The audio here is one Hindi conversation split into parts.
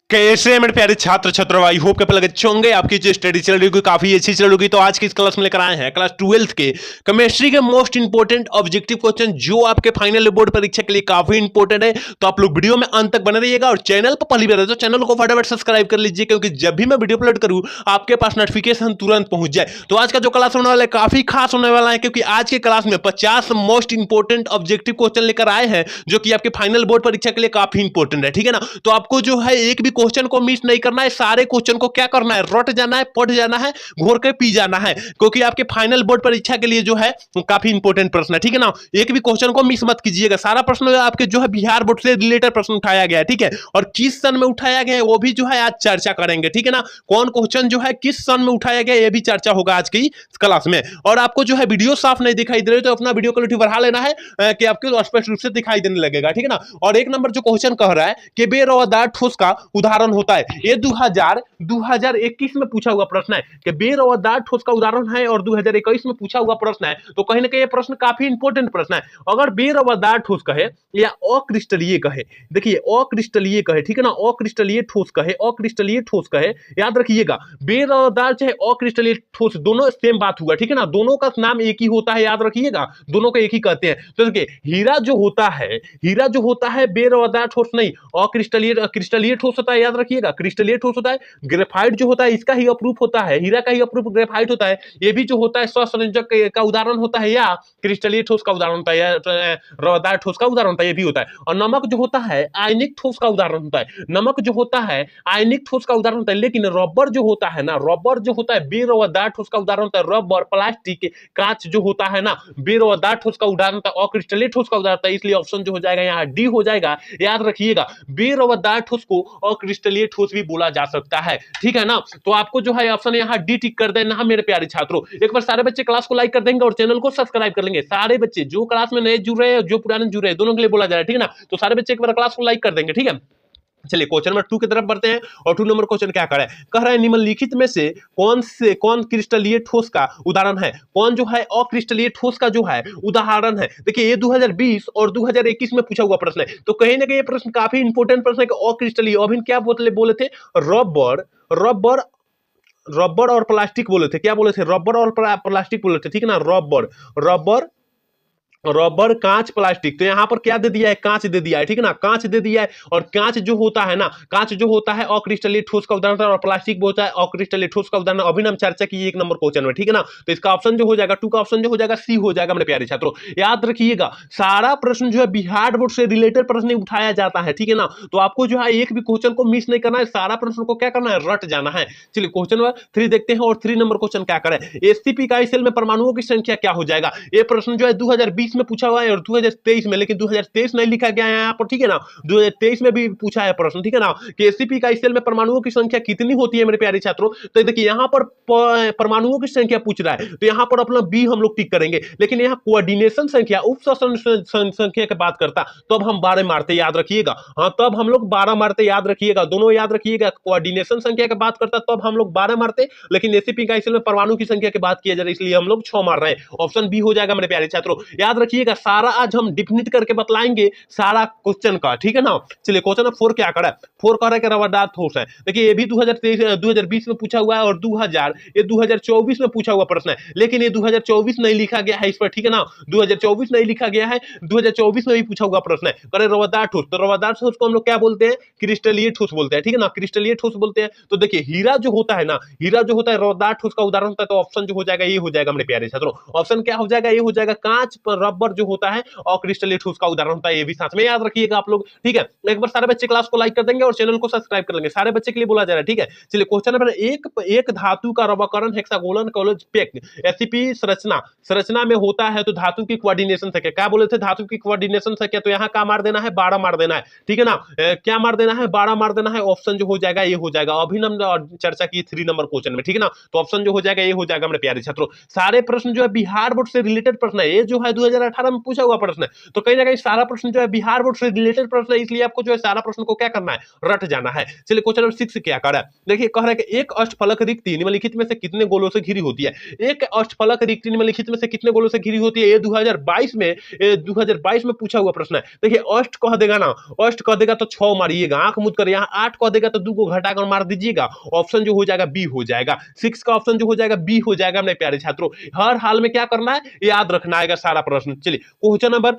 कैसे हैं मेरे प्यारे छात्र छात्रों, आई होप के पहले अच्छे होंगे। आपकी जो स्टडी चल रही होगी काफी अच्छी चल रही होगी। तो आज की इस क्लास में लेकर आए हैं क्लास 12th के केमिस्ट्री के मोस्ट इंपोर्टेंट ऑब्जेक्टिव क्वेश्चन, जो आपके फाइनल बोर्ड परीक्षा के लिए काफी इंपोर्टेंट है। तो आप लोग वीडियो में अंत तक बने रहिएगा और चैनल पर पहली बार है तो चैनल को फटाफट सब्सक्राइब कर लीजिए, क्योंकि जब भी मैं वीडियो अपलोड करूं आपके पास नोटिफिकेशन तुरंत पहुंच जाए। तो आज का जो क्लास होने वाला है काफी खास होने वाला है, क्योंकि आज के क्लास में 50 मोस्ट इंपोर्टेंट ऑब्जेक्टिव क्वेश्चन लेकर आए हैं, जो कि आपके फाइनल बोर्ड परीक्षा के लिए काफी इंपोर्टेंट है। ठीक है ना। तो आपको जो है एक भी क्वेश्चन को मिस नहीं करना है, सारे क्वेश्चन को क्या करना है, रट जाना है, पढ़ जाना है, घोर के पी जाना है, क्योंकि आपके फाइनल बोर्ड परीक्षा के लिए जो है काफी इंपोर्टेंट प्रश्न है। ठीक है ना। एक भी क्वेश्चन को मिस मत कीजिएगा। सारा प्रश्न आपके जो है बिहार बोर्ड से रिलेटेड प्रश्न उठाया गया है। ठीक है। और किस सन में उठाया गया है वो भी जो है आज चर्चा करेंगे। ठीक है ना। कौन क्वेश्चन जो है किस सन में उठाया गया ये भी चर्चा होगा आज की क्लास में। और आपको जो है वीडियो साफ नहीं दिखाई दे रही तो अपना वीडियो क्वालिटी बढ़ा लेना है, कि आपको स्पष्ट रूप से दिखाई देने लगेगा। ठीक है ना। और एक नंबर जो क्वेश्चन कह रहा है कि बेरोदार ठोस का उदाहरण होता है, ये 2021 में पूछा हुआ प्रश्न है कि बेरोदार ठोस का उदाहरण है, और 2021 में पूछा हुआ प्रश्न है। तो कहीं ना कहीं ये प्रश्न काफी इंपोर्टेंट प्रश्न है। अगर बेरोदार ठोस कहे या अक्रिस्टलीय कहे, देखिए अक्रिस्टलीय कहे, ठीक है ना, अक्रिस्टलीय ठोस कहे, अक्रिस्टलीय ठोस कहे, याद रखिएगा बेरोदार चाहे अक्रिस्टलीय ठोस दोनों सेम बात हुआ। ठीक है ना। दोनों का नाम एक ही होता है, याद रखिएगा, दोनों को एक ही कहते हैं। तो देखिए हीरा जो होता है बेरोदार ठोस नहीं, अक्रिस्टलीय क्रिस्टलीय ठोस होता है, याद रखिएगा, क्रिस्टलीय ठोस होता है। ग्रेफाइट जो होता है इसका ही अप्रूफ होता है, हीरा का ही अप्रूफ ग्रेफाइट होता है। ये भी जो होता है सहसंयोजक का उदाहरण होता है, या क्रिस्टलीय ठोस का उदाहरण होता है, या रोदार ठोस का उदाहरण होता है, ये भी होता है। और नमक जो होता है आयनिक ठोस का उदाहरण होता है, नमक जो होता है आयनिक ठोस का उदाहरण होता है। लेकिन रबर जो होता है ना, रबर जो होता है बेरोदार ठोस का उदाहरण होता है। रबर, प्लास्टिक, कांच जो होता है ना, बेरोदार ठोस का उदाहरण होता है, अक्रिस्टलीय ठोस का उदाहरण होता है। इसलिए ऑप्शन जो हो जाएगा यहाँ डी हो जाएगा। याद रखिएगा बेरोदार ठोस को अक्रिस्टलीय ठोस भी बोला जा सकता है। ठीक है ना। तो आपको जो है ऑप्शन यहाँ डी टिक कर देना है मेरे प्यारे छात्रों। एक बार सारे बच्चे क्लास को लाइक कर देंगे और चैनल को सब्सक्राइब कर लेंगे। सारे बच्चे जो क्लास में नए जुड़ रहे हैं, जो पुराने जुड़ रहे हैं, दोनों के लिए बोला जा रहा है। ठीक है ना। तो सारे बच्चे एक बार क्लास को लाइक कर देंगे। ठीक है। चलिए क्वेश्चन नंबर 2 की तरफ बढ़ते हैं। और 2 नंबर क्वेश्चन क्या कर रहा है, कह रहा है निम्नलिखित में से कौन क्रिस्टलीय ठोस का उदाहरण है, कौन जो है अक्रिस्टलीय ठोस का जो है उदाहरण है। देखिए ये 2020 और 2021 में पूछा हुआ प्रश्न है। तो कहीं ना कहीं ये प्रश्न काफी इंपोर्टेंट प्रश्न है कि अक्रिस्टलीय अभी क्या बोले थे, रबर रबर रबर और प्लास्टिक बोले थे। क्या बोले थे, रबर और प्लास्टिक बोले थे। ठीक है ना। रबर रबर रबर, कांच, प्लास्टिक। तो यहां पर क्या दे दिया है, कांच दे दिया है। ठीक है ना। कांच दे दिया है। और कांच जो होता है ना, कांच जो होता है अक्रिस्टलीय ठोस का उदाहरण है, और प्लास्टिक होता है अक्रिस्टलीय ठोस का उदाहरण। अभी हम चर्चा की 1 नंबर क्वेश्चन में। ठीक है ना। तो इसका ऑप्शन जो हो जाएगा 2 का ऑप्शन जो हो जाएगा सी हो जाएगा मेरे प्यारे छात्रों। याद रखिएगा सारा प्रश्न जो है बिहार बोर्ड से रिलेटेड प्रश्न उठाया जाता है। ठीक है ना। तो आपको जो है एक भी क्वेश्चन को मिस नहीं करना है, सारा प्रश्न को क्या करना है, रट जाना है। चलिए क्वेश्चन नंबर 3 देखते हैं। और 3 नंबर क्वेश्चन क्या करें, एससीपी का सेल में परमाणुओं की संख्या क्या हो जाएगा। ये प्रश्न जो है 2020 में पूछा हुआ है और 2023 में, लेकिन 2023 नहीं लिखा गया है यहाँ पर। ठीक है ना। 2023 में भी पूछा है प्रश्न। ठीक है ना। कि एससीपी का सेल में परमाणुओं की संख्या कितनी होती है मेरे प्यारे छात्रों। तो देखिए यहाँ पर परमाणुओं की संख्या पूछ रहा है, तो यहाँ पर अपना बी हम लोग टिक करेंगे। लेकिन यहाँ कोऑर्डिनेशन संख्या, उप संख्या की बात करता तब हम 12 मारते, याद रखिएगा। हाँ तब हम लोग 12 मारते, याद रखिएगा, दोनों याद रखिएगा। कोऑर्डिनेशन संख्या की बात करता तब हम लोग 12 मारते, लेकिन एससीपी का सेल में परमाणु की संख्या की बात किया जा रहा है, इसलिए हम लोग 6 मार रहे हैं। ऑप्शन बी हो जाएगा मेरे प्यारे छात्रों। याद रखिएगा सारा आज हम डिफिनिट करके बतलाएंगे सारा क्वेश्चन का। ठीक है ना। चलिए क्वेश्चन नंबर 4 क्या करा है, 4 कह रहा है कि रबरदार ठोस है। देखिए ये भी 2020 में पूछा हुआ है, और 2024 में पूछा हुआ प्रश्न है। लेकिन ये 2024 नहीं लिखा गया है इस पर। ठीक है ना। 2024 नहीं लिखा गया है, 2024 में भी पूछा हुआ प्रश्न है। करे रबरदार ठोस, तो रबरदार ठोस को हम लोग क्या बोलते हैं, क्रिस्टलीय ठोस बोलते हैं। ठीक है ना। क्रिस्टलीय ठोस बोलते हैं। तो देखिए हीरा जो होता है ना, हीरा जो होता है रबरदार ठोस का उदाहरण होता है। तो ऑप्शन जो हो जाएगा ये हो जाएगा मेरे प्यारे छात्रों। ऑप्शन क्या हो जाएगा, ये हो जाएगा कांच, रबर जो होता है और क्रिस्टलीय ठोस का उदाहरण होता है। ये भी साथ में याद रखिएगा आप लोग। ठीक है। एक बार सारे बच्चे क्लास को लाइक कर देंगे और चैनल को सब्सक्राइब कर लेंगे। सारे बच्चे के लिए बोला जा रहा है। ठीक है। चलिए क्वेश्चन नंबर एक धातु का रवकरण हेक्सागोनल कॉलेज पैक्ट एससीपी संरचना में होता है, तो धातु की कोऑर्डिनेशन संख्या क्या बोले थे, धातु की कोऑर्डिनेशन संख्या। तो यहाँ क्या मार देना है, 12 मार देना है। ठीक है ना। क्या मार देना है, 12 मार देना है। ऑप्शन जो हो जाएगा ये हो जाएगा। अभी हम चर्चा की 3 नंबर क्वेश्चन में। ठीक है ना। तो ऑप्शन जो हो जाएगा ये हो जाएगा मेरे प्यारे छात्रों। सारे प्रश्न जो है बिहार बोर्ड से रिलेटेड प्रश्न है। ये जो है 2018 में पूछा हुआ प्रश्न है। तो कहीं ना कहीं सारा प्रश्न जो है बिहार बोर्ड से रिलेटेड प्रश्न है, इसलिए आपको जो है सारा प्रश्न को क्या करना है, रट जाना है। चलिए क्वेश्चन नंबर 6 क्या कर रहा है, देखिए कह रहा है कि एक अष्टफलक रिक्ति निम्नलिखित में से कितने गोलों से घिरी होती है। एक अष्टफलक रिक्ति निम्नलिखित में से कितने गोलों से घिरी होती है, ये 2022 में पूछा हुआ प्रश्न है। देखिए अष्ट कह देगा ना, अष्ट कह देगा तो 6 मारिएगा, आंख मूंद कर, यहाँ 8 कह देगा तो 2 को घटाकर मार दीजिएगा, ऑप्शन जो हो जाएगा बी हो जाएगा। 6 का ऑप्शन जो हो जाएगा बी हो जाएगा मेरे प्यारे छात्रों। हर हाल में क्या करना है, याद रखना है सारा प्रश्न। चलिए क्वेश्चन नंबर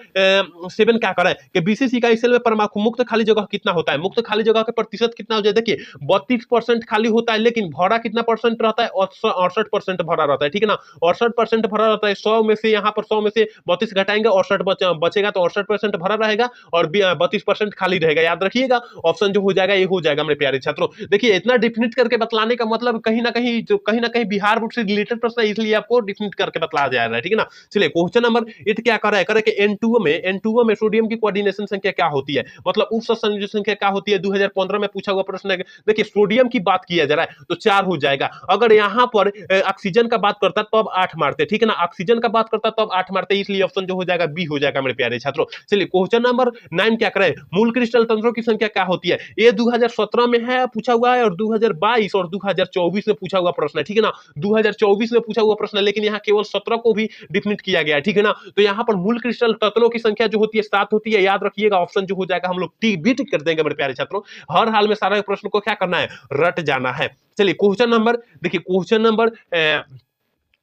7 क्या कर रहा है कि बीसीसी इकाई सेल में परमाणु मुक्त खाली जगह कितना होता है, मुक्त खाली जगह का प्रतिशत कितना हो जाए। देखिए 32% खाली होता है, लेकिन भरा कितना परसेंट रहता है, 68% भरा रहता है, ठीक है ना। 68% भरा रहता है, 100 में से यहाँ पर 100 में से 32 घटाएंगे, 68 बचेगा, तो 68% भरा रहेगा और 32% खाली रहेगा। याद रखिएगा ऑप्शन जो हो जाएगा ये हो जाएगा मेरे प्यारे छात्रों। देखिए इतना डिफिनिट करके बतलाने का मतलब कहीं ना कहीं बिहार बोर्ड से रिलेटेड प्रश्न है, इसलिए आपको डिफिनिट करके बतलाया जा रहा है, ठीक है ना। चलिए क्वेश्चन नंबर 8 क्या कर रहा है कि N2O में सोडियम की कोऑर्डिनेशन संख्या क्या होती है, मतलब उप संयोजन संख्या क्या होती है। 2015 में पूछा हुआ प्रश्न है। देखिए सोडियम की बात किया जा रहा है तो 4 हो जाएगा। अगर यहाँ पर ऑक्सीजन का बात करता तो अब 8 मारते, ठीक है ना, ऑक्सीजन का बात करता तो अब 8 मारते, इसलिए ऑप्शन जो हो जाएगा बी हो जाएगा मेरे प्यारे छात्रों। चलिए क्वेश्चन नंबर 9 क्या करें, मूल क्रिस्टल तंत्रों की संख्या क्या होती है। ये 2017 में है पूछा हुआ है, और 2022 और 2024 में पूछा हुआ प्रश्न है, ठीक है ना। 2024 में पूछा हुआ प्रश्न है, लेकिन यहाँ केवल 17 को भी डिफिनिट किया गया है, ठीक है ना। तो यहाँ पर मूल क्रिस्टल तत्वों की संख्या जो होती है 7 होती है। याद रखिएगा ऑप्शन जो हो जाएगा हम लोग भी टिक कर देंगे मेरे प्यारे छात्रों। हर हाल में सारे प्रश्न को क्या करना है, रट जाना है। चलिए क्वेश्चन नंबर, देखिए क्वेश्चन नंबर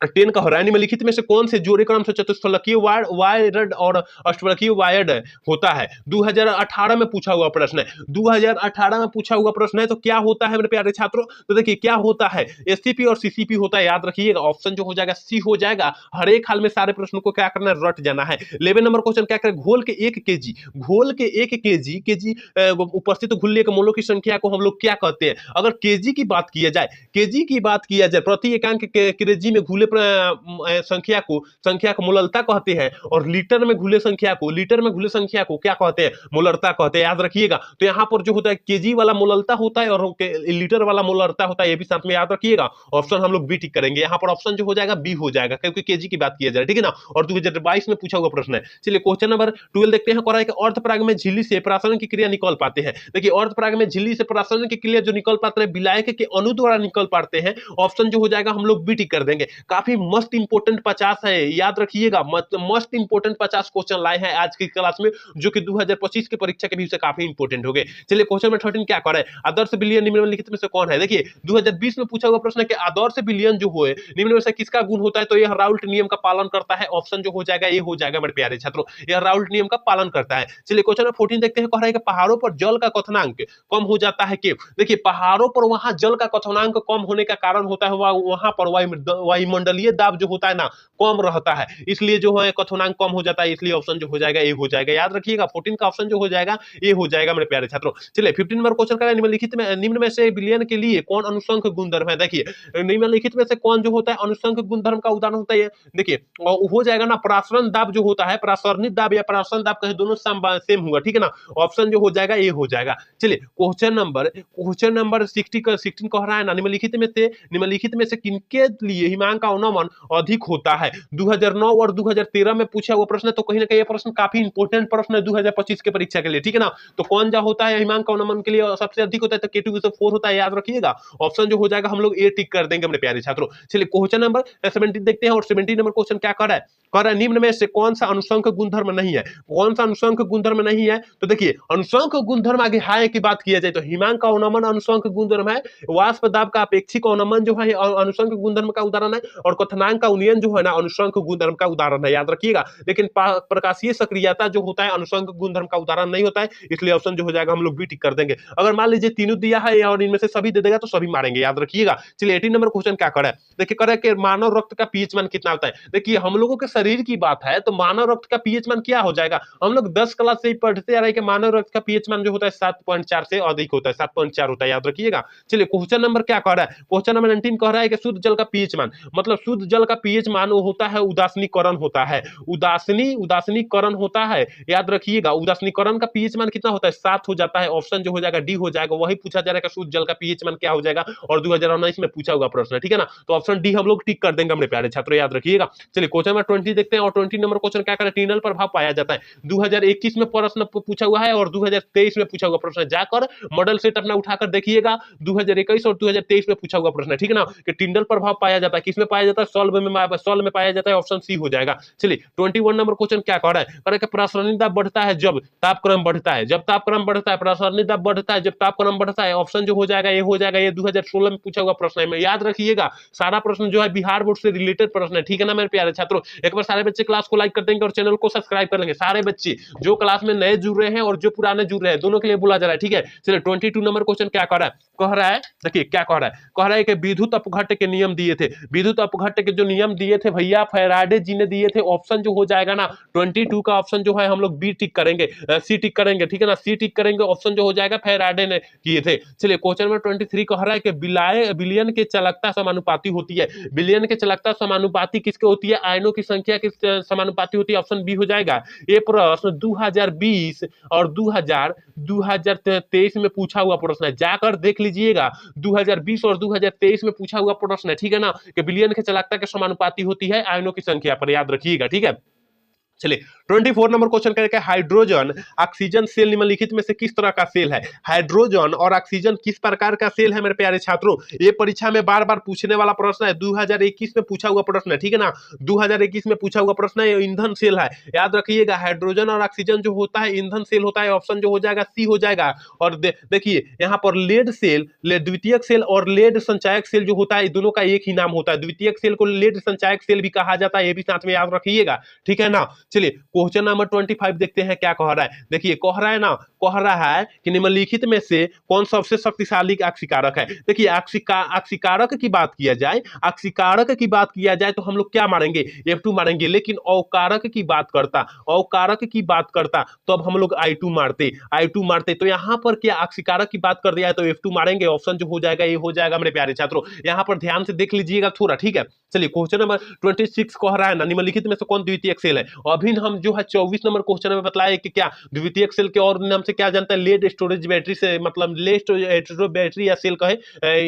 10 का हो रहा है, निम्नलिखित में से कौन से जोड़े क्रम से चतुष्फलकीय वायर्ड और अष्टफलकीय वायर्ड होता है। 2018 में पूछा हुआ प्रश्न है, 2018 में पूछा हुआ प्रश्न है। तो क्या होता है मेरे प्यारे छात्रों, तो देखिए क्या होता है, एससीपी और सीसीपी होता है। याद रखिएगा ऑप्शन जो हो जाएगा सी हो जाएगा। हर एक हाल में सारे प्रश्नों को क्या करना है, रट जाना है। 11 नंबर क्वेश्चन क्या करें, घोल के 1 केजी उपस्थित घुलने के मोलों की संख्या को हम लोग क्या कहते हैं। अगर केजी की बात किया जाए, प्रति एकांक केजी में घुले संख्या को मोलरता कहते हैं, और लीटर में घुले संख्या को क्या कहते हैं, मोलरता कहते हैं। याद रखिएगा। तो यहाँ पर जो होता है केजी वाला मोलरता होता है और लीटर वाला मोलरता होता है, ये भी साथ में याद रखिएगा। ऑप्शन हम लोग बी टिक करेंगे, यहाँ पर ऑप्शन जो हो जाएगा बी हो जाएगा, क्योंकि केजी की बात किया जाए, ठीक है ना। और 2022 में पूछा हुआ प्रश्न है। चलिए क्वेश्चन नंबर 12 देखते हैं। अर्धपराग में झिल्ली से परासरण की क्रिया निकल पाते हैं। देखिए अर्धपराग में झिल्ली से परासरण की क्रिया जो निकल पाते हैं, विलायक के अणु द्वारा निकल पाते हैं। ऑप्शन जो हो जाएगा हम लोग बी टिक कर देंगे। काफी मस्त इंपोर्टेंट 50 है, याद रखिएगा। मस्त इंपोर्टेंट 50 क्वेश्चन लाए हैं आज की क्लास में, जो कि 2025 की परीक्षा के भी से काफी इंपोर्टेंट हो गए। चलिए क्वेश्चन नंबर 13 क्या कर रहा है, आदर्श बिलियन निम्नलिखित में से कौन है। देखिए 2020 में पूछा हुआ प्रश्न है कि आदर्श बिलियन जो है निम्न में से किसका गुण होता है, तो यह राउल्ट नियम का पालन करता है। ऑप्शन जो हो जाएगा ये हो जाएगा मेरे प्यारे छात्रों, यह राउल्ट नियम का पालन करता है। चलिए क्वेश्चन नंबर 14 देखते हैं। कह रहा है कि पहाड़ों पर जल का क्वथनांक कम हो जाता है क्यों। देखिए पहाड़ों पर वहां जल का क्वथनांक कम होने का कारण होता है वहां पर वायुमंडलीय दाब जो होता है ना कम रहता है, इसलिए जो है क्वथनांक कम हो जाता है, इसलिए ऑप्शन जो हो जाएगा ये हो जाएगा। याद रखिएगा 14 का ऑप्शन जो हो जाएगा ये हो जाएगा मेरे प्यारे छात्रों। चलिए 15 नंबर क्वेश्चन का निम्न में से विलयन के लिए कौन अनुसंख गुणधर्म है। देखिए निम्नलिखित में से कौन जो होता है अनुसंख गुणधर्म का उदाहरण होता है। देखिए हो जाएगा ना परासरण दाब जो होता है, परासरणित दाब या परासरण दाब कहे दोनों सेम हुआ, ठीक है ना। ऑप्शन जो हो जाएगा ये हो जाएगा। चलिए क्वेश्चन नंबर 16 कह रहा है ना, निम्नलिखित में से किनके लिए हिमांक का अवनमन अधिक होता है। 2009 और 2013 में पूछा हुआ प्रश्न है, तो कहीं ना कहीं ये प्रश्न काफी इंपोर्टेंट प्रश्न है 2025 के परीक्षा के लिए, ठीक है ना। तो कौन जा होता है हिमांक का अवनमन के लिए सबसे अधिक होता है, तो K2 होता है। याद रखिएगा ऑप्शन जो हो जाएगा हम लोग ए टिक कर देंगे मेरे प्यारे छात्रों। चलिए क्वेश्चन नंबर 17 देखते हैं। और 17 नंबर क्वेश्चन क्या कर रहा है, निम्न में से कौन सा अनुसंख गुणधर्म नहीं है। कौन सा अनुसंख गुणधर्म नहीं है, तो देखिए अनुसंख गुणधर्म आगे हाय की बात किया जाए तो हिमांक का अवनमन अनुसंख गुणधर्म है, वाष्प दाब का अपेक्षिक अवनमन जो है अनुसंख गुणधर्म का उदाहरण है, और क्वथनांक का उन्नयन जो है ना अनुसंख गुणधर्म का उदाहरण है। याद रखिएगा। लेकिन प्रकाशीय सक्रियता जो होता है अनुसंख गुणधर्म का उदाहरण नहीं होता है, इसलिए ऑप्शन जो हो जाएगा हम लोग बी टिक कर देंगे। अगर मान लीजिए तीनों दिया है और इनमें से सभी दे देगा तो सभी मारेंगे। याद रखिएगा। चलिए 18 नंबर क्वेश्चन क्या कर रहा है, देखिए कर रहा है कि मानव रक्त का पीएच मान कितना होता है। देखिए हम लोगों के शरीर की बात है तो मानव रक्त का पीएच मान क्या हो जाएगा, हम लोग 10 क्लास से ही पढ़ते आ रहे हैं कि मानव रक्त का पीएच मान जो होता है 7.4 से अधिक होता है, 7.4 होता है। याद रखिएगा। चलिए क्वेश्चन नंबर क्या कह रहा है, क्वेश्चन नंबर 19 कह रहा है कि शुद्ध जल का पीएच मान, मतलब मतलब शुद्ध जल का पीएच मान वो होता है उदासीनीकरण होता है, उदासीनीकरण होता है, याद रखिएगा। उदासीनीकरण का पीएच मान कितना होता है? 7 हो जाता है। ऑप्शन जो हो जाएगा डी हो जाएगा। वही पूछा जा रहा है कि शुद्ध जल का पीएच मान क्या हो जाएगा, और 2019 में पूछा हुआ प्रश्न है, ठीक है ना। तो ऑप्शन डी हम लोग टिक कर देंगे मेरे प्यारे छात्रों, याद रखिएगा। चलिए क्वेश्चन नंबर 20 देखते हैं, और 20 नंबर क्वेश्चन क्या करें, टीनल प्रभाव पाया जाता है। 2021 में प्रश्न पूछा हुआ है और 2023 में पूछा हुआ प्रश्न है। जाकर मॉडल सेट अपना उठाकर देखिएगा, 2021 और 2023 में पूछा हुआ प्रश्न है, ठीक है ना। कि टिंडल प्रभाव पाया जाता है, किसमें पाया जाता है? सॉल्व में पाया जाता है। ऑप्शन सी हो जाएगा। चलिए 21 नंबर क्वेश्चन क्या कह रहा है, कह रहा है कि प्रसरणी दाब बढ़ता है जब तापक्रम बढ़ता है, जब तापक्रम बढ़ता है। प्रसरणी दाब बढ़ता है जब तापक्रम बढ़ता है। ऑप्शन जो हो जाएगा ये हो जाएगा। ये 2016 में पूछा हुआ प्रश्न है, याद रखिएगा। सारा प्रश्न जो है बिहार बोर्ड से रिलेटेड प्रश्न है, ठीक है ना मेरे प्यारे छात्रों। एक बार सारे बच्चे क्लास को लाइक कर देंगे और चैनल को सब्सक्राइब कर लेंगे। सारे बच्चे जो क्लास में नए जुड़ रहे हैं और जो पुराने जुड़ रहे हैं, दोनों के लिए बोला जा रहा है, ठीक है। चलिए 22 नंबर क्वेश्चन क्या कह रहा है, कह रहा है देखिए क्या कह रहा है, कह रहा है कि विद्युत अपघट्ट के नियम दिए थे। विद्युत अपघट्ट के जो नियम दिए थे भैया फैराडे जी ने दिए थे। ऑप्शन जो हो जाएगा ना 22 का ऑप्शन जो है हम लोग बी टिक करेंगे, सी टिक करेंगे, ठीक है ना। सी टिक करेंगे, ऑप्शन जो हो जाएगा फैराडे ने किए थे। चलिए क्वेश्चन नंबर 23 कह रहा है कि बिलियन की चालकता समानुपाती होती है। बिलियन की चालकता समानुपाती किसके होती है? आयनों की संख्या किस समानुपाती होती है? ऑप्शन बी हो जाएगा। ये प्रश्न 2020 और 2023 में पूछा हुआ प्रश्न है, जाकर देख लीजिएगा। 2020 और 2023 में पूछा हुआ प्रश्न है, ठीक है ना। कि बिलियन की चालकता के समानुपाती होती है आयनों की संख्या पर, याद रखिएगा, ठीक है। चलिए 24 नंबर क्वेश्चन करेंगे, हाइड्रोजन ऑक्सीजन सेल निम्नलिखित में से किस तरह का सेल है? हाइड्रोजन और ऑक्सीजन किस प्रकार का सेल है मेरे प्यारे छात्रों? ये परीक्षा में बार बार पूछने वाला प्रश्न है। 2021 में पूछा हुआ प्रश्न है, ठीक है ना। 2021 में पूछा हुआ प्रश्न है, ईंधन सेल है, याद रखिएगा। हाइड्रोजन और ऑक्सीजन जो होता है ईंधन सेल होता है। ऑप्शन जो हो जाएगा सी हो जाएगा। और देखिए यहाँ पर लेड सेल, द्वितीयक सेल और लेड संचायक सेल जो होता है, दोनों का एक ही नाम होता है। द्वितीयक सेल को लेड संचायक सेल भी कहा जाता है, ये भी साथ में याद रखिएगा, ठीक है ना। चलिए क्वेश्चन नंबर 25 देखते हैं क्या कह रहा है। देखिए कह रहा है ना, कह रहा है कि निम्नलिखित में से कौन सबसे शक्तिशाली अक्षिकारक है? देखिए अक्षिकारक की बात किया जाए, अक्षिकारक की बात किया जाए तो हम लोग क्या मारेंगे? F2 मारेंगे। लेकिन अवकारक की बात करता, अवकारक की बात करता तो अब हम लोग I2 मारते। तो यहाँ पर क्या अक्षिकारक की बात कर दिया है तो F2 मारेंगे। ऑप्शन जो हो जाएगा ये हो जाएगा मेरे प्यारे छात्रों। यहाँ पर ध्यान से देख लीजिएगा थोड़ा, ठीक है। चलिए क्वेश्चन नंबर 26 कह रहा है ना, निम्नलिखित में से कौन द्वितीयक सेल है? अभी हम जो है 24 नंबर क्वेश्चन में बताया कि क्या द्वितीयक सेल के और नाम से क्या जानता है? लेड स्टोरेज बैटरी से, मतलब लेड स्टोरेज बैटरी या सेल कहे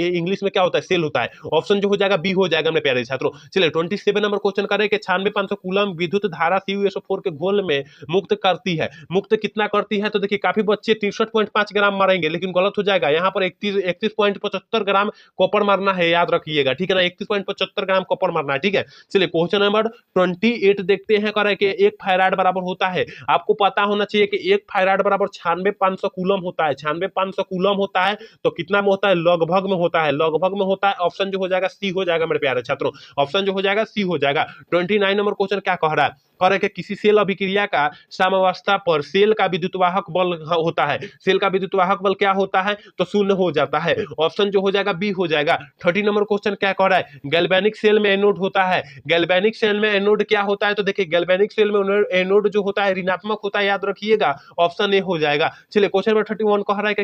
इंग्लिश में क्या होता है? सेल होता है। ऑप्शन जो हो जाएगा बी हो जाएगा मेरे प्यारे छात्रों। चलिए 27 नंबर क्वेश्चन करें कि 96,500 कूलम विद्युत धारा CuSO4 के घोल में मुक्त करती है। मुक्त कितना करती है? तो देखिए काफी बच्चे 63.5 ग्राम मारेंगे, लेकिन गलत हो जाएगा। यहाँ पर 31.75 ग्राम कॉपर मारना है, याद रखिएगा, ठीक है ना। 31.75 ग्राम कॉपर मारना है, ठीक है। चलिए क्वेश्चन नंबर 28 देखते हैं, कह रहा है कि 1 फैराड बराबर होता है, आपको पता होना चाहिए कि 1 फैराड बराबर 96,500 कूलम होता है। 96,500 कूलम होता है तो कितना में होता है? लगभग में होता है, लगभग में होता है। ऑप्शन जो हो जाएगा सी हो जाएगा मेरे प्यारे छात्रों। ऑप्शन जो हो जाएगा सी हो जाएगा। 29 नंबर क्वेश्चन क्या कह रहा है, कह रहा है कि किसी सेल अभिक्रिया का साम्यावस्था पर सेल का विद्युतवाहक बल होता है। सेल का विद्युतवाहक बल क्या होता है? तो शून्य हो जाता है। ऑप्शन जो हो जाएगा बी हो जाएगा। 30 नंबर क्वेश्चन क्या कह रहा है, गैल्वेनिक सेल में एनोड होता है। गैल्वेनिक सेल में एनोड क्या होता है? तो देखिए गैल्वेनिक सेल में एनोड जो होता है ऋणात्मक होता है, याद रखिएगा। ऑप्शन ए हो जाएगा। चलिए क्वेश्चन नंबर 31 कह रहा है कि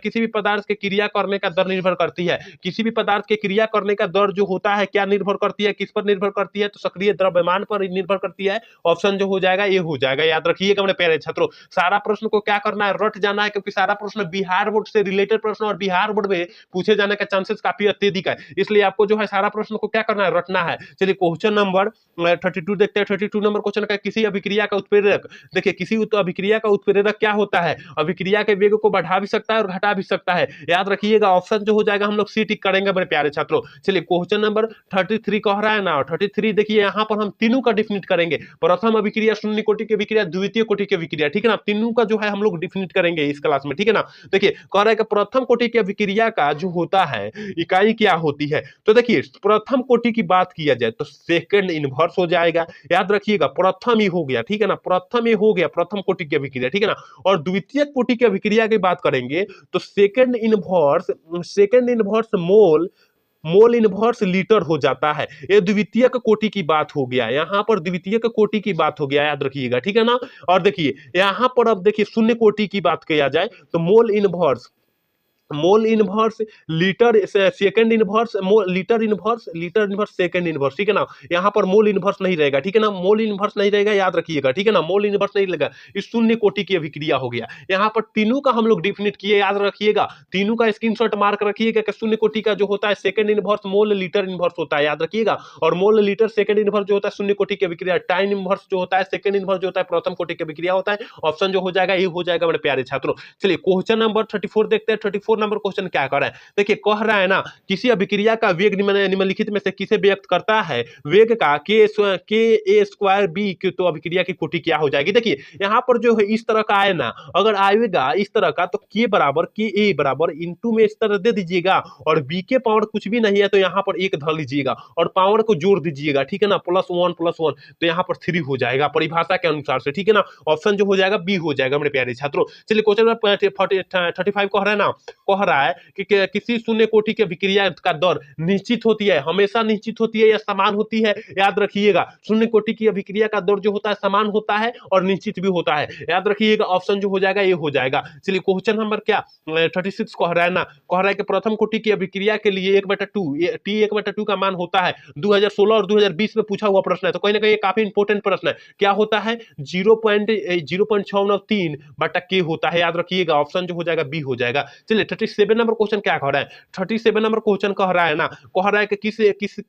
किसी भी पदार्थ के क्रिया करने का दर निर्भर करती है। किसी भी पदार्थ के क्रिया करने का दर जो होता है क्या निर्भर करती है? किस पर निर्भर करती है? तो सक्रिय द्रव्यमान पर निर्भर करती है। ऑप्शन जो हो जाएगा ये हो जाएगा, याद रखिएगा मेरे प्यारे छात्रों। सारा प्रश्न को क्या करना है? रट जाना है, क्योंकि सारा प्रश्न बिहार बोर्ड से रिलेटेड प्रश्न और बिहार बोर्ड में पूछे जाने का चांसेस काफी अत्यधिक है, इसलिए आपको जो है सारा प्रश्न को क्या करना है? रटना है। चलिए क्वेश्चन नंबर 32 देखते हैं। 32 नंबर क्वेश्चन का, किसी अभिक्रिया का उत्प्रेरक, देखिए किसी अभिक्रिया का उत्प्रेरक क्या होता है? अभिक्रिया के वेग को बढ़ा भी सकता है और घटा भी सकता है, याद रखिएगा। ऑप्शन जो हो जाएगा हम लोग सी टिक करेंगे मेरे प्यारे छात्रों। चलिए क्वेश्चन नंबर 33 कह रहा है ना, 33 देखिए यहाँ पर हम तीनों का डिफिनिट करेंगे। प्रथम अभिक्रिया, शून्य कोटि की अभिक्रिया, द्वितीय कोटि की अभिक्रिया, ठीक है ना। तीनों का जो है हम लोग डिफिनिट करेंगे इस क्लास में, ठीक है ना। देखिए कह रहा है कि प्रथम कोटि की अभिक्रिया का जो होता है इकाई क्या होती है? तो देखिए प्रथम कोटि की बात किया जाए तो सेकंड इनवर्स हो जाएगा, याद रखिएगा। प्रथम ही हो गया, ठीक है ना, प्रथम ही हो गया, प्रथम कोटि की अभिक्रिया, ठीक है ना। और द्वितीय कोटि की अभिक्रिया की बात करेंगे तो second inverse mole inverse litre हो जाता है। ये द्वितीयक कोटि की बात हो गया, यहाँ पर द्वितीयक कोटि की बात हो गया, याद रखिएगा, ठीक है ना। और देखिए यहाँ पर अब देखिए शून्य कोटि की बात किया जाए तो mole inverse mole inverse litre second inverse litre inverse second inverse, ठीक है ना। यहाँ पर मोल इनवर्स नहीं रहेगा, ठीक है ना, मोल इनवर्स नहीं रहेगा, याद रखिएगा, ठीक है ना, मोल इनवर्स नहीं लगेगा। इस शून्य कोटि की अभिक्रिया हो गया। यहाँ पर तीनों का हम लोग डिफिनिट किए, याद रखिएगा, तीनों का स्क्रीनशॉट मार्क रखिएगा कि शून्य कोटि का जो होता है second inverse mole litre inverse होता है, याद रखिएगा। और मोल लीटर सेकंड इनवर्स जो होता है शून्य कोटि की अभिक्रिया, टाइम इनवर्स जो होता है सेकंड इनवर्स जो होता है प्रथम कोटि की अभिक्रिया होता है। ऑप्शन जो हो जाएगा ये हो जाएगा मेरे प्यारे छात्रों। चलिए क्वेश्चन नंबर 34 देखते हैं। 34 नंबर क्वेश्चन क्या कर रहा है, देखिए कह रहा है ना, किसी अभिक्रिया का वेग निम्नलिखित में से किसे व्यक्त करता है, वेग का के ए स्क्वायर बी, तो अभिक्रिया की कोटि क्या हो जाएगी। देखिए यहाँ पर जो है इस तरह का आए ना, अगर आएगा इस तरह का तो के बराबर के ए बराबर इंटू में इस तरह दे दीजिएगा, और बी के पावर कुछ भी नहीं है तो यहाँ पर एक धर लीजिएगा और पावर को जोड़ दीजिएगा, ठीक है ना, +1 तो यहाँ पर 3 हो जाएगा परिभाषा के अनुसार से, ठीक है ना। ऑप्शन जो हो जाएगा बी हो जाएगा मेरे प्यारे छात्रों। चलिए क्वेश्चन नंबर 35 कह रहा है ना, कह रहा है कि किसी शून्य कोटि की अभिक्रिया का दर निश्चित होती है, हमेशा निश्चित होती है या समान होती है, याद रखिएगा। शून्य कोटि की अभिक्रिया का दर जो होता है समान होता है और निश्चित भी होता है, याद रखिएगा। ऑप्शन जो हो जाएगा ये हो जाएगा। चलिए क्वेश्चन नंबर क्या 36 कह रहा है ना, कह रहा है कि प्रथम कोटि की अभिक्रिया के लिए 1/2 टी 1/2 का मान होता है। 2016 और 2020 में पूछा हुआ प्रश्न है, तो कहीं ना कहीं काफी इंपोर्टेंट प्रश्न है। क्या होता है 0.693 बटा के होता है, याद रखिएगा। ऑप्शन जो हो जाएगा बी हो जाएगा। चलिए 37 नंबर क्वेश्चन क्या कह रहा है, 37 नंबर क्वेश्चन कह रहा है ना, कह रहा है कि किस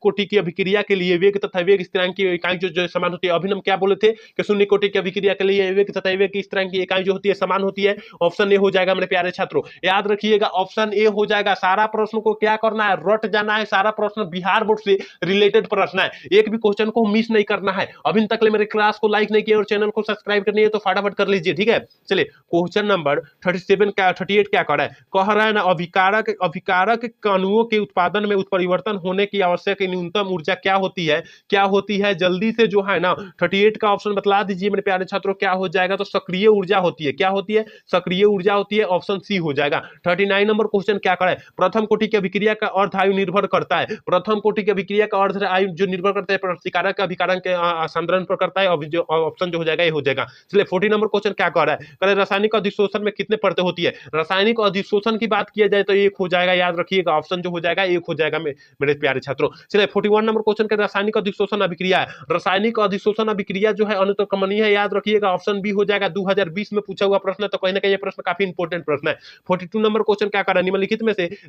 कोटि की अभिक्रिया के लिए वेग तथा वेग स्थिरांक की इकाई जो समान होती है। अभी हम क्या बोले थे कि शून्य कोटि की अभिक्रिया के लिए वेग तथा वेग की स्थिरांक की इकाई जो होती है समान होती है। ऑप्शन ए हो जाएगा मेरे प्यारे छात्रों, याद रखिएगा, ऑप्शन ए हो जाएगा। सारा प्रश्न को क्या करना है, रट जाना है, सारा प्रश्न बिहार बोर्ड से रिलेटेड प्रश्न है, एक भी क्वेश्चन को मिस नहीं करना है। अभी तक मेरे क्लास को लाइक नहीं किया और चैनल को सब्सक्राइब करनी है तो फटाफट कर लीजिए, ठीक है। चलिए क्वेश्चन नंबर 38 क्या कर रहा है, कह रहा है ना, अभिकारक कणुओं के उत्पादन में उत्परिवर्तन होने की आवश्यक न्यूनतम ऊर्जा क्या होती है जल्दी से जो है ना 38 का ऑप्शन बतला दीजिए मेरे प्यारे छात्रों, क्या हो जाएगा। तो सक्रिय ऊर्जा होती है, क्या होती है, सक्रिय ऊर्जा होती है। ऑप्शन सी हो जाएगा। 39 नंबर क्वेश्चन क्या करे, प्रथम कोटि की अभिक्रिया का अर्ध आयु निर्भर करता है। प्रथम कोटि की अभिक्रिया का अर्ध आयु जो निर्भर करता है प्रतिकारक का अभिकारक के सांद्रण पर करता है। ऑप्शन जो हो जाएगा ये हो जाएगा। चलिए 40 नंबर क्वेश्चन क्या कह रहा है, कह रासायनिक अधिशोषण में कितने परतें होती है। रासायनिक अधिशोषण की बात किया जाए तो एक हो जाएगा, याद रखिएगा। ऑप्शन जो हो जाएगा एक हो जाएगा मेरे प्यारे छात्रों। चलिए 41 नंबर क्वेश्चन का रासायनिक अधिशोषण अभिक्रिया है। रासायनिक अधिशोषण अभिक्रिया जो है अनुत्क्रमणीय है, याद रखिएगा। ऑप्शन बी हो जाएगा। 2020 में पूछा हुआ प्रश्न है, तो कहीं ना कहीं ये प्रश्न काफी इंपॉर्टेंट प्रश्न है। 42 नंबर क्वेश्चन क्या कर रहा है,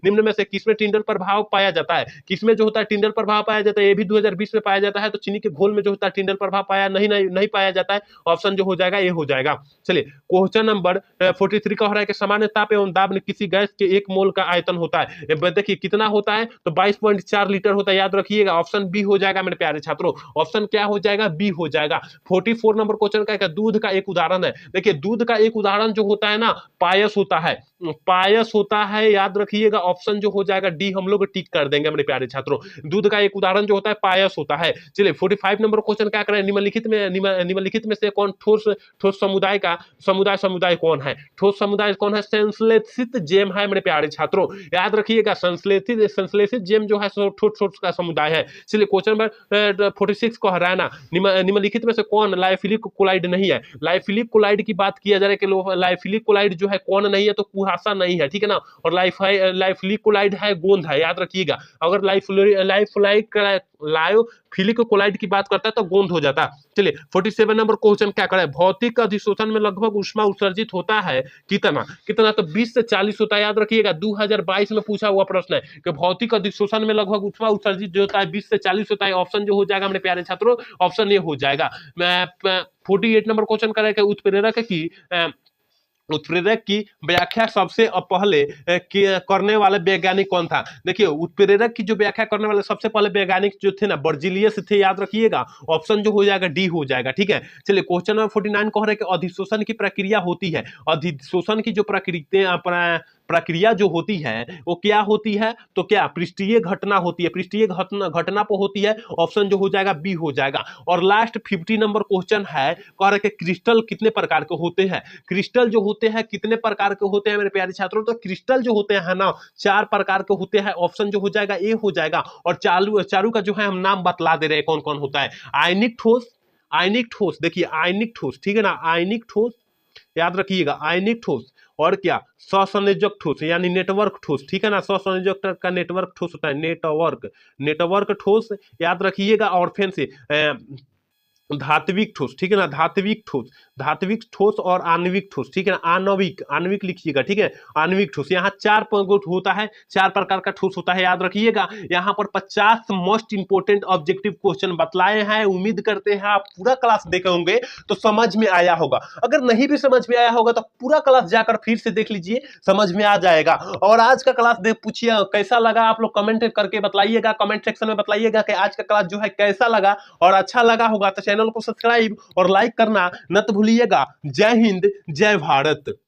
निम्न में से किसमें टिंडल प्रभाव पाया जाता है। किसमें जो होता है टिंडल प्रभाव पाया जाता है, ये भी 2020 में पाया जाता है। तो चीनी के घोल में जो होता है टिंडल प्रभाव पाया नहीं पाया जाता है। ऑप्शन जो हो जाएगा ये हो जाएगा। चलिए क्वेश्चन नंबर 43 कह रहा है कि सामान्य ताप एवं दाब में किसी गैस के 1 मोल का आयतन होता है। देखिए कितना होता है, तो 22.4 लीटर होता है, याद रखिएगा। ऑप्शन बी हो जाएगा मेरे प्यारे छात्रों। ऑप्शन क्या हो जाएगा, बी हो जाएगा। 44 नंबर क्वेश्चन का दूध का एक उदाहरण है। देखिए दूध का एक उदाहरण जो होता है ना, पायस होता है, याद रखिएगा। ऑप्शन जो हो जाएगा डी हम लोग टिक कर देंगे मेरे प्यारे छात्रों। दूध का एक उदाहरण जो होता है पायस होता है। चलिए 45 नंबर क्वेश्चन क्या करें, निम्नलिखित में से कौन ठोस समुदाय कौन है। ठोस समुदाय कौन है, संश्लेषित जेम है मेरे प्यारे छात्रों, याद रखिएगा। संश्लेषित जेम जो है ठोस का समुदाय है। चलिए क्वेश्चन नंबर 46 कह रहा है ना, निम्नलिखित में से कौन लाइफिलिक कोलाइड नहीं है। लाइफिलिक कोलाइड की बात किया जा रहा है कि लाइफिलिक कोलाइड जो है कौन नहीं है, तो कुहासा नहीं है, ठीक है ना। और लाइफिलिक कोलाइड है गोंद है, याद रखिएगा। अगर लाइफिलिक कोलाइड की बात करता है तो गोंद हो जाता है। चलिए 47 नंबर क्वेश्चन क्या करें, भौतिक अधिशोषण में लगभग ऊष्मा उत्सर्जित होता है कितना, तो 20 से 40 होता है, याद रखिएगा। 2022 में पूछा हुआ प्रश्न है कि भौतिक अधिशोषण में लगभग ऊष्मा उत्सर्जित जो होता है 20 से 40 होता है। ऑप्शन जो हो जाएगा मेरे प्यारे छात्रों, ऑप्शन ए हो जाएगा। 48 नंबर क्वेश्चन करें उत्प्रेरक की व्याख्या सबसे पहले करने वाले वैज्ञानिक कौन था। देखिए उत्प्रेरक की जो व्याख्या करने वाले सबसे पहले वैज्ञानिक जो थे ना, बर्जिलियस थे, याद रखिएगा। ऑप्शन जो हो जाएगा डी हो जाएगा, ठीक है। चलिए क्वेश्चन नंबर 49 कह रहे हैं कि अधिशोषण की प्रक्रिया होती है। अधिशोषण की जो प्रक्रिया जो होती है वो क्या होती है, तो क्या पृष्ठीय घटना होती है, पृष्ठीय घटना पर होती है। ऑप्शन जो हो जाएगा बी हो जाएगा। और लास्ट 50 नंबर क्वेश्चन है, कह रहे कि क्रिस्टल कितने प्रकार के होते हैं। क्रिस्टल जो होते हैं कितने प्रकार के होते हैं मेरे प्यारे छात्रों, तो क्रिस्टल जो होते हैं ना 4 प्रकार के होते हैं। ऑप्शन जो हो जाएगा ए हो जाएगा। और चारू का जो है हम नाम बतला दे रहे हैं कौन कौन होता है। आयनिक ठोस, देखिए आयनिक ठोस, ठीक है ना, आयनिक ठोस, याद रखिएगा आयनिक ठोस। और क्या सहसंयोजक ठोस यानी नेटवर्क ठोस, ठीक है ना। सहसंयोजक का नेटवर्क ठोस होता है, नेटवर्क, नेटवर्क ठोस याद रखिएगा। और फिर से धात्विक ठोस, ठीक है ना, धात्विक ठोस, धात्विक ठोस और आणविक ठोस, ठीक है ना, आणविक, आणविक लिखिएगा, ठीक है, आणविक ठोस। यहाँ चार होता है, चार प्रकार का ठोस होता है, याद रखिएगा। यहाँ पर 50 मोस्ट इंपोर्टेंट ऑब्जेक्टिव क्वेश्चन बतलाए हैं। उम्मीद करते हैं आप पूरा क्लास देखे होंगे तो समझ में आया होगा। अगर नहीं भी समझ में आया होगा तो पूरा क्लास जाकर फिर से देख लीजिए, समझ में आ जाएगा। और आज का क्लास देख पूछिए कैसा लगा, आप लोग कमेंट करके बताइएगा, कमेंट सेक्शन में बताइएगा कि आज का क्लास जो है कैसा लगा। और अच्छा लगा होगा तो चैनल को सब्सक्राइब और लाइक करना न तो भूलिएगा। जय हिंद, जय भारत।